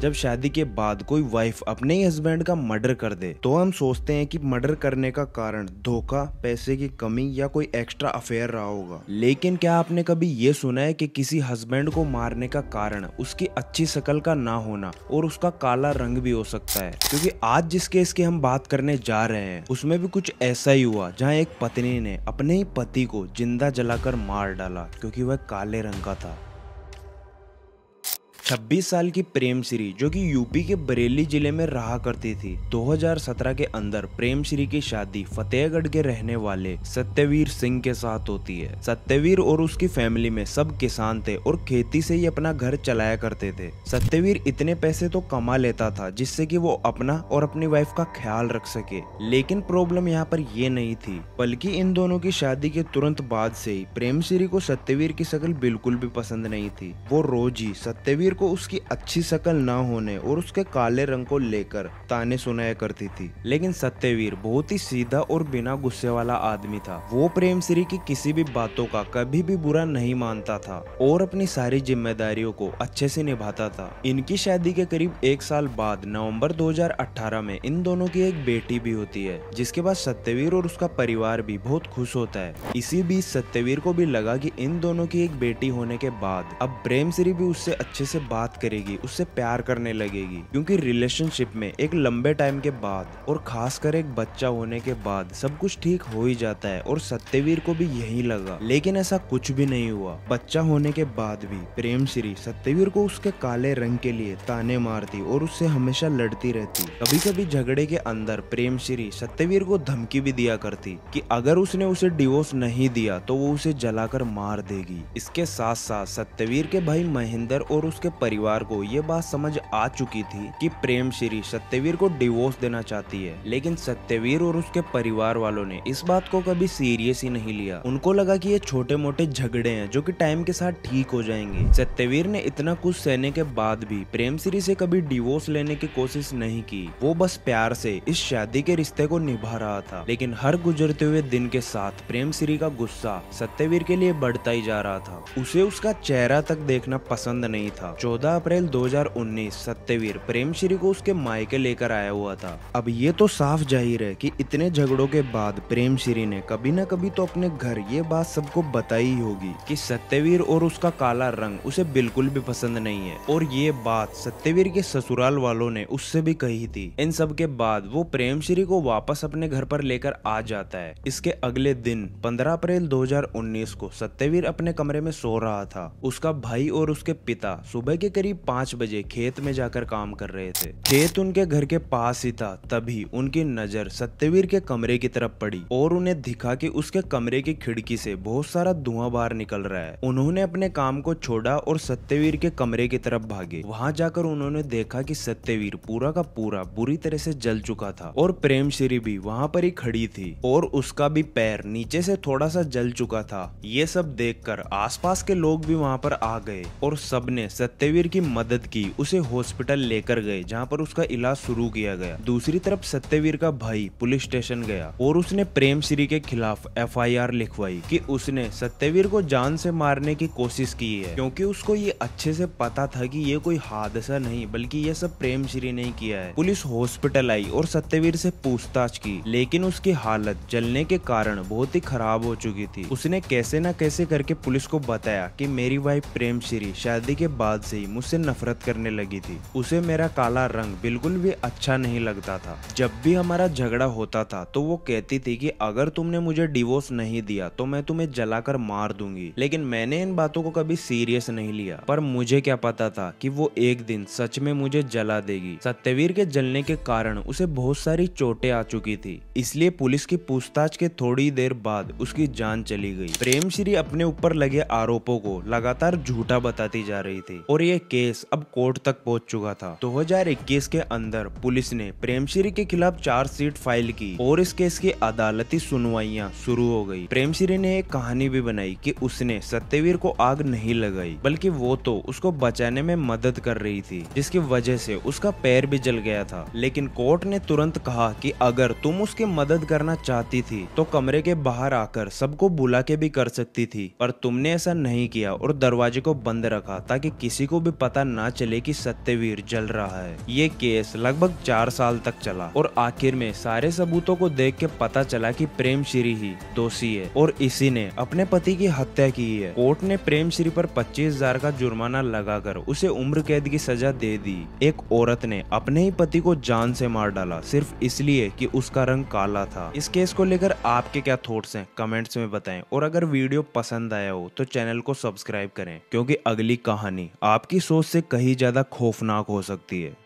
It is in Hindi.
जब शादी के बाद कोई वाइफ अपने ही हस्बैंड का मर्डर कर दे तो हम सोचते हैं कि मर्डर करने का कारण धोखा, पैसे की कमी या कोई एक्स्ट्रा अफेयर रहा होगा। लेकिन क्या आपने कभी ये सुना है कि किसी हस्बैंड को मारने का कारण उसकी अच्छी शक्ल का ना होना और उसका काला रंग भी हो सकता है? क्योंकि आज जिस केस की हम बात करने जा रहे हैं उसमें भी कुछ ऐसा ही हुआ, जहां एक पत्नी ने अपने ही पति को जिंदा जलाकर मार डाला क्योंकि वह काले रंग का था। 26 साल की प्रेम श्री, जो कि यूपी के बरेली जिले में रहा करती थी, 2017 के अंदर प्रेम श्री की शादी फतेहगढ़ के रहने वाले सत्यवीर सिंह के साथ होती है। सत्यवीर और उसकी फैमिली में सब किसान थे और खेती से ही अपना घर चलाया करते थे। सत्यवीर इतने पैसे तो कमा लेता था जिससे कि वो अपना और अपनी वाइफ का ख्याल रख सके। लेकिन प्रॉब्लम यहाँ पर ये नहीं थी, बल्कि इन दोनों की शादी के तुरंत बाद से ही प्रेम श्री को सत्यवीर की शक्ल बिल्कुल भी पसंद नहीं थी। वो रोज ही सत्यवीर को उसकी अच्छी शक्ल ना होने और उसके काले रंग को लेकर ताने सुनाया करती थी। लेकिन सत्यवीर बहुत ही सीधा और बिना गुस्से वाला आदमी था। वो प्रेम श्री की किसी भी बातों का कभी भी बुरा नहीं मानता था और अपनी सारी जिम्मेदारियों को अच्छे से निभाता था। इनकी शादी के करीब 1 साल बाद नवंबर 2018 में इन दोनों की एक बेटी भी होती है, जिसके बाद सत्यवीर और उसका परिवार भी बहुत खुश होता है। इसी बीच सत्यवीर को भी लगा कि इन दोनों की एक बेटी होने के बाद अब प्रेम श्री भी उससे अच्छे से बात करेगी, उससे प्यार करने लगेगी, क्योंकि रिलेशनशिप में एक लंबे टाइम के बाद और खासकर एक बच्चा होने के बाद सब कुछ ठीक हो ही जाता है और सत्यवीर को भी यही लगा। लेकिन ऐसा कुछ भी नहीं हुआ। बच्चा होने के बाद भी प्रेम श्री सत्यवीर को उसके काले रंग के लिए ताने मारती और उससे हमेशा लड़ती रहती। कभी कभी झगड़े के अंदर प्रेम श्री सत्यवीर को धमकी भी दिया करती कि अगर उसने उसे डिवोर्स नहीं दिया तो वो उसे जलाकर मार देगी। इसके साथ साथ सत्यवीर के भाई महेंद्र और उसके परिवार को ये बात समझ आ चुकी थी कि प्रेम श्री सत्यवीर को डिवोर्स देना चाहती है। लेकिन सत्यवीर और उसके परिवार वालों ने इस बात को कभी सीरियस ही नहीं लिया। उनको लगा कि ये छोटे मोटे झगड़े हैं जो कि टाइम के साथ ठीक हो जाएंगे। सत्यवीर ने इतना कुछ सहने के बाद भी प्रेम श्री से कभी डिवोर्स लेने की कोशिश नहीं की। वो बस प्यार से इस शादी के रिश्ते को निभा रहा था। लेकिन हर गुजरते हुए दिन के साथ प्रेम श्री का गुस्सा सत्यवीर के लिए बढ़ता ही जा रहा था। उसे उसका चेहरा तक देखना पसंद नहीं था। 14 अप्रैल 2019 सत्यवीर प्रेम श्री को उसके मायके लेकर आया हुआ था। अब ये तो साफ जाहिर है कि इतने झगड़ों के बाद प्रेम श्री ने कभी न कभी तो अपने घर ये बात सबको बताई ही होगी कि सत्यवीर और उसका काला रंग उसे बिल्कुल भी पसंद नहीं है। और ये बात सत्यवीर के ससुराल वालों ने उससे भी कही थी। इन सब के बाद वो प्रेम श्री को वापस अपने घर पर लेकर आ जाता है। इसके अगले दिन 15 अप्रैल 2019 को सत्यवीर अपने कमरे में सो रहा था। उसका भाई और उसके पिता सुबह के करीब 5 बजे खेत में जाकर काम कर रहे थे। खेत उनके घर के पास ही था। तभी उनकी नजर सत्यवीर के कमरे की तरफ पड़ी और उन्हें दिखा कि उसके कमरे की खिड़की से बहुत सारा धुआं बाहर निकल रहा है। उन्होंने अपने काम को छोड़ा और सत्यवीर के कमरे की तरफ भागे। वहां जाकर उन्होंने देखा कि सत्यवीर पूरा का पूरा बुरी तरह से जल चुका था और प्रेम श्री भी वहां पर ही खड़ी थी और उसका भी पैर नीचे से थोड़ा सा जल चुका था। ये सब देखकर आसपास के लोग भी वहां पर आ गए और सबने सत्यवीर की मदद की। उसे हॉस्पिटल लेकर गए जहां पर उसका इलाज शुरू किया गया। दूसरी तरफ सत्यवीर का भाई पुलिस स्टेशन गया और उसने प्रेम श्री के खिलाफ FIR लिखवाई कि उसने सत्यवीर को जान से मारने की कोशिश की है, क्योंकि उसको ये अच्छे से पता था कि ये कोई हादसा नहीं बल्कि ये सब प्रेम श्री ने किया है। पुलिस हॉस्पिटल आई और सत्यवीर से पूछताछ की, लेकिन उसकी हालत जलने के कारण बहुत ही खराब हो चुकी थी। उसने कैसे न कैसे करके पुलिस को बताया कि मेरी वाइफ प्रेम श्री शादी के बाद से ही मुझसे नफरत करने लगी थी। उसे मेरा काला रंग बिल्कुल भी अच्छा नहीं लगता था। जब भी हमारा झगड़ा होता था तो वो कहती थी कि अगर तुमने मुझे डिवोर्स नहीं दिया तो मैं तुम्हें जलाकर मार दूंगी। लेकिन मैंने इन बातों को कभी सीरियस नहीं लिया, पर मुझे क्या पता था कि वो एक दिन सच में मुझे जला देगी। सत्यवीर के जलने के कारण उसे बहुत सारी चोटें आ चुकी थी, इसलिए पुलिस की पूछताछ के थोड़ी देर बाद उसकी जान चली गई। प्रेम श्री अपने ऊपर लगे आरोपों को लगातार झूठा बताती जा रही थी और ये केस अब कोर्ट तक पहुंच चुका था। 2021 के अंदर पुलिस ने प्रेम श्री के खिलाफ चार्जशीट फाइल की और इस केस की अदालती सुनवाइयां शुरू हो गई। प्रेम श्री ने एक कहानी भी बनाई कि उसने सत्यवीर को आग नहीं लगाई, बल्कि वो तो उसको बचाने में मदद कर रही थी, जिसकी वजह से उसका पैर भी जल गया था। लेकिन कोर्ट ने तुरंत कहा कि अगर तुम उसकी मदद करना चाहती थी तो कमरे के बाहर आकर सबको बुला के भी कर सकती थी, पर तुमने ऐसा नहीं किया और दरवाजे को बंद रखा ताकि किसी को भी पता ना चले कि सत्यवीर जल रहा है। ये केस लगभग 4 साल तक चला और आखिर में सारे सबूतों को देख के पता चला कि प्रेमश्री ही दोषी है और इसी ने अपने पति की हत्या की है। कोर्ट ने प्रेमश्री पर 25,000 का जुर्माना लगाकर उसे उम्र कैद की सजा दे दी। एक औरत ने अपने ही पति को जान से मार डाला सिर्फ इसलिए कि उसका रंग काला था। इस केस को लेकर आपके क्या थॉट्स हैं कमेंट्स में बताएं और अगर वीडियो पसंद आया हो तो चैनल को सब्सक्राइब करें, क्योंकि अगली कहानी आपकी सोच से कहीं ज्यादा खौफनाक हो सकती है।